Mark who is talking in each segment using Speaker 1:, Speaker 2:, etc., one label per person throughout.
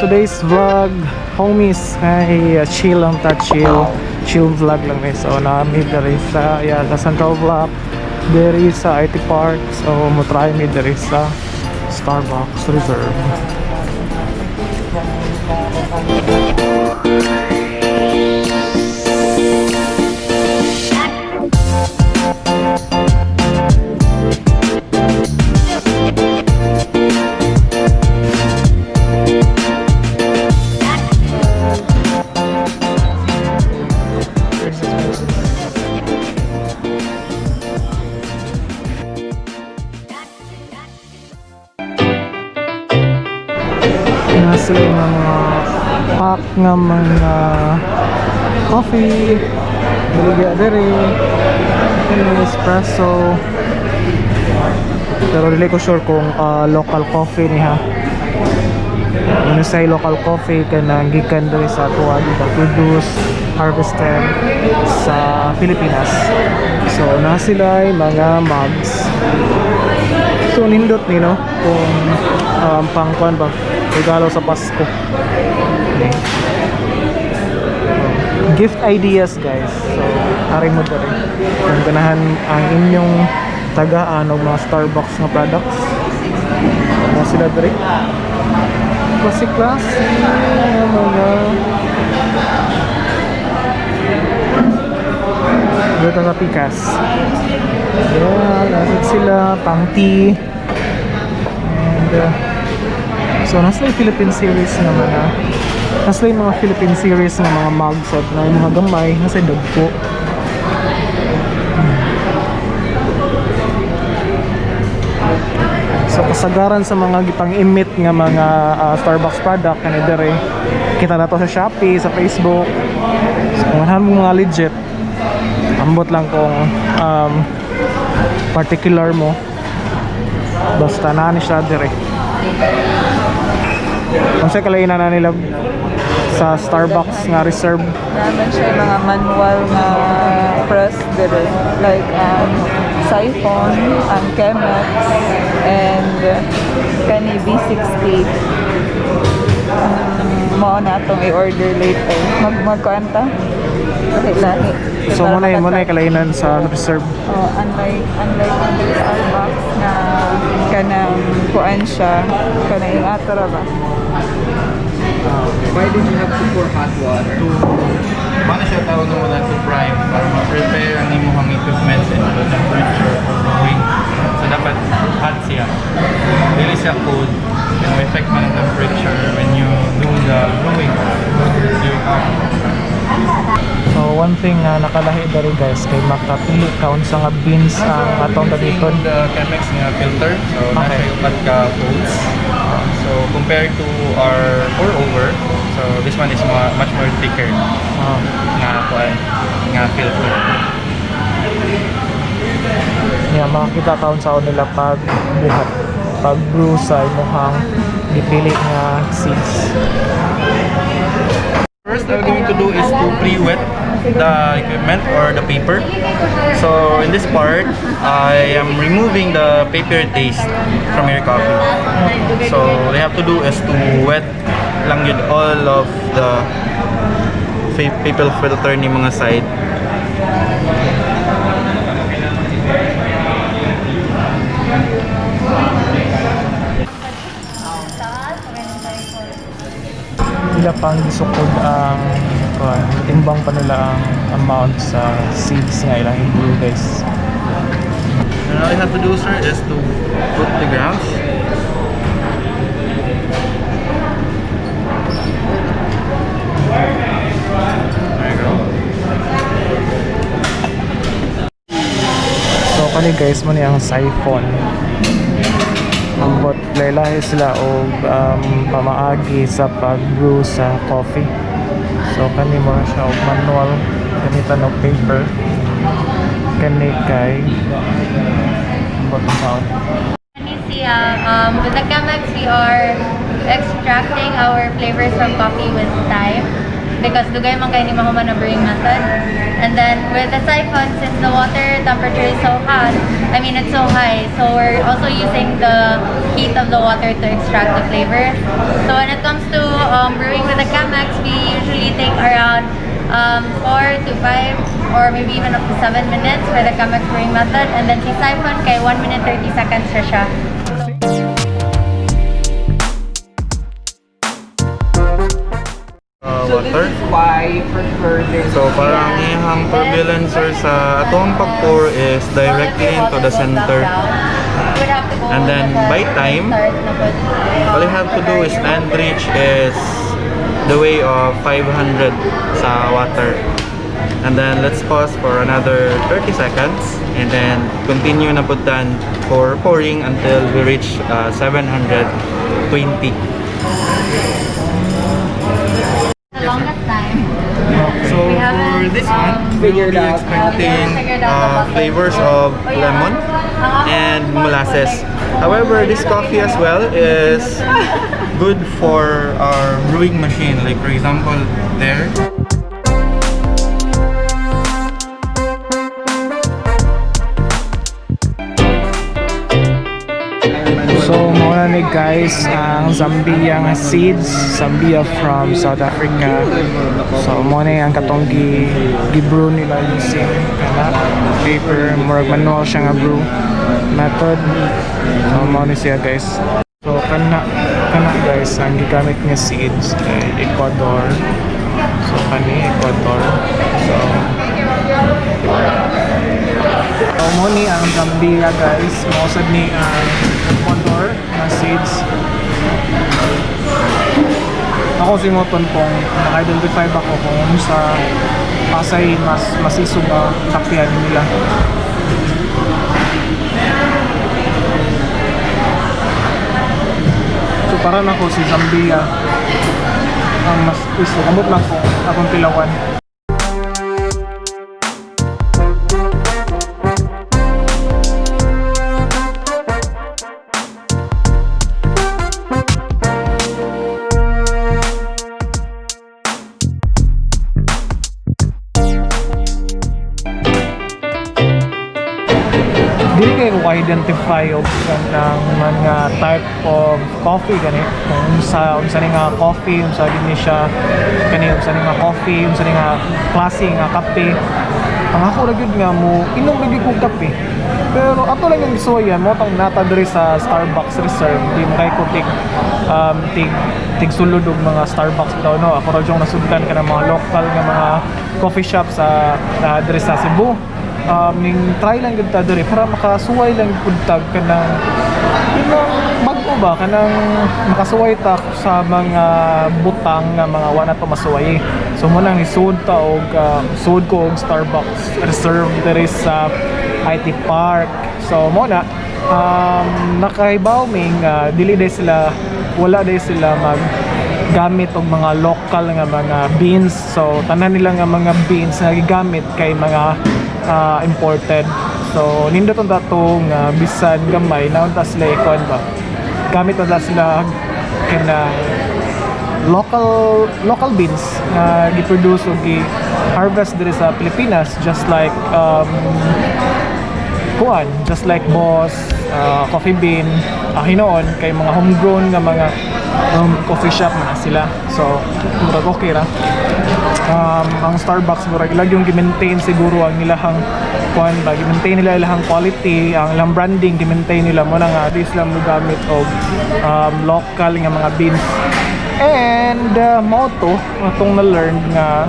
Speaker 1: today's vlog, homies, ay chill lang ta, chill vlog lang eh. So namin dari sa Central Block, dari sa IT Park. So mo try mi dari sa Starbucks Reserve. Sila yung mga pack nga mga coffee, baligya dere, espresso. Pero dili ko sure kung local coffee niya. Ano say local coffee kana gikan dere sa tuwa dito produce harvested sa Pilipinas. So na sila ay mga mugs. So nindot ni no kung pangkuan ba regalo sa Pasko. Okay. Gift ideas guys. So ari mo dere kung ganahan ang inyong tagaan og mga Starbucks nga products. Ano sila dere? Klase mga dito sa Pikas. Natin sila pang tea. And so nasa yung Philippine series na nasa yung mga Philippine series ng mga mugs at na yung mga gamay nasa yung dagpo. So kasagaran sa mga gipang emit nga mga Starbucks product kanina dere kita na to sa Shopee, sa Facebook. So kung ano mo mga legit ambot lang kung particular mo basta na ni siya dere. Kung sa kalainan na nila sa Starbucks nga reserve
Speaker 2: naman siya mga manual nga press dire like siphon, Chemex, and kani B60. Mo na itong i-order later. Magkuanta? Lahi-lahi.
Speaker 1: So muna yung kalainan sa reserve.
Speaker 2: Oh, unlike ang Starbucks na kanang kuan siya, kanang yung atara ba?
Speaker 3: Why did you have to pour hot water? Paano siya tawag mo na to prime para ma-prepare ang imuhang equipment into the temperature for brewing. So dapat hot siya. Dili siya cold. Yung effect man ng temperature when you do the brewing.
Speaker 1: So one thing na nakalahi dari guys kay makapili ka unsa nga beans ang atong dito.
Speaker 3: The Chemex nga filter. So nasa yung ka folds. So compared to our pour over, so this one is much more thicker nga filter.
Speaker 1: Makakita taon sa nila pag buhat, pag brew sa imuhang dipili nga seeds.
Speaker 3: First, what I'm going to do is to pre-wet the equipment or the paper. So in this part, I am removing the paper taste from your coffee. So what I have to do is to wet lang yun all of the paper filter ni mga side.
Speaker 1: Sila pang gisukod ang timbang pa nila ang amount sa seeds nga ilang i-brew guys.
Speaker 3: And all you have to do, sir, is to put the grounds. There you go.
Speaker 1: So kani guys mo ni ang siphon. Ambot laylahi sila og pamaagi sa pag-brew sa coffee. So kani mo siya og manual gamitan og paper. Kani kay bottom sound.
Speaker 4: With the Chemex, we are extracting our flavors from coffee with time. because dugay man kay ni mahuman na brewing method. And then with the siphon, since the water temperature is so hot, I mean it's so high, so we're also using the heat of the water to extract the flavor. So when it comes to brewing with the Chemex, we usually take around 4 to 5 or maybe even up to 7 minutes for the Chemex brewing method, and then si siphon kay 1 minute 30 seconds na siya.
Speaker 3: Water.
Speaker 2: Why prefer this?
Speaker 3: So parang iyang turbulencer sa atong pag-pour is directly into the center. And then by time, all you have to do is end reach is the way of 500 sa water. And then let's pause for another 30 seconds and then continue na putan for pouring until we reach 720.
Speaker 4: The longest time.
Speaker 3: So for this one, we will be expecting flavors of lemon and molasses. However, this coffee as well is good for our brewing machine. Like for example, there.
Speaker 1: So muna ni guys ang Zambia nga seeds, Zambia from South Africa. So muna ang katong gi-brew nila using paper, murag manual siya nga brew method. So muna siya guys. So kana guys ang gigamit nga seeds kay Ecuador. So kani Ecuador. So muna ang Zambia guys, mausad ni Ecuador na seeds. Ako si Moton pong naka-identify ba ko kung sa Pasay mas masisog ang sakyan nila. So para na ko si Zambia ang mas isog. Ambot lang ko akong pilawan. Dili kayo identify og ng mga type of coffee gani kung unsa ni nga coffee, unsa din siya kani, unsa ni nga coffee, unsa ni nga klase nga kape. Ang ako ra gyud nga mo inom lagi ko kape. Pero ato lang yung gisuwayan mo tang nata diri sa Starbucks Reserve, di mo kay ko tig sulod og mga Starbucks daw no. Ako ra jung nasudlan ka ng mga local nga mga coffee shop sa diri sa Cebu. Ning try lang gud ta diri para makasuway lang gud tag kanang imong bag-o ba kanang makasuway ta sa mga butang nga mga wala to masuway. So mo nang isud ta og sud ko og Starbucks Reserve diri sa IT Park. So mo na nakahibaw ming dili day sila wala day sila mag gamit og mga local nga mga beans. So tanan nila nga mga beans nga gigamit kay mga imported. So nindot ang datong bisan gamay naon ta sila ikon ba gamit na sila kana local beans na gi-produce o gi-harvest diri sa Pilipinas, just like just like Boss, Coffee Bean, hinoon kay mga homegrown nga mga coffee shop na sila. So murag okay ra. Ang Starbucks murag ilag yung gi-maintain siguro ang ilahang kuan ba, gi-maintain nila ilahang quality, ang ilang branding gi-maintain nila mo na nga di sila mo gamit og local nga mga beans. And mo to atong na-learn nga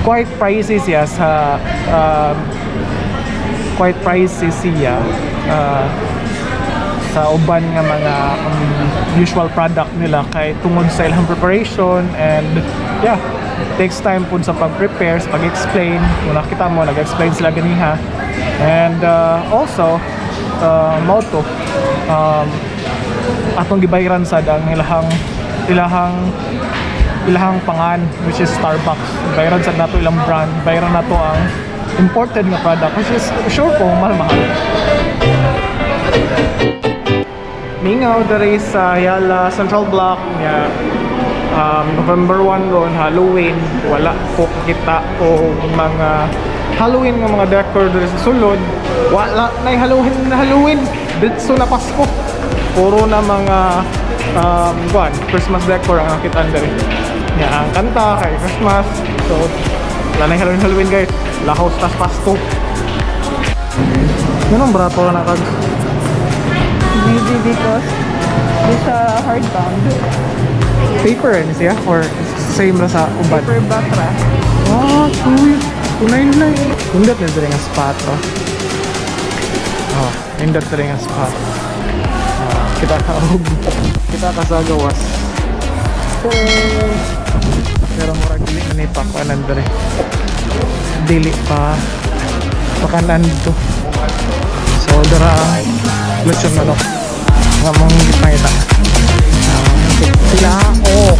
Speaker 1: quite pricey siya sa sa uban nga mga usual product nila kay tungod sa ilang preparation, and yeah, takes time po sa pag-prepare, sa pag-explain. Kung nakita mo, nag-explain sila ganiha. And also mauto atong gibayaran sa ang ilahang pangan, which is Starbucks. Bayaran sa nato ilang brand, bayaran nato ang imported nga product, which is sure po mahal. Mingaw diri sa Ayala Central Block niya. November 1 ron, Halloween, wala ko kita o mga Halloween nga mga decor dito sa sulod. Wala na Halloween dito na Pasko. Puro na mga Christmas decor ang nakita dito. Ang kanta kay Christmas. So wala na Halloween guys. Lahaw tas Pasko. Yun ang brato na kag
Speaker 2: Maybe because di siya hardbound.
Speaker 1: paper rin siya or same ra sa ubad.
Speaker 2: Paperback ra.
Speaker 1: Uy, tunay na eh. Pindot na rin ang spot to. Pindot na rin ang spot. Kita ka sa gawas. Pero murag dili na nipa ko anan dere. Dili pa pakanan dito. So dara lechon manok. Nga mong gipangita. Tiklao.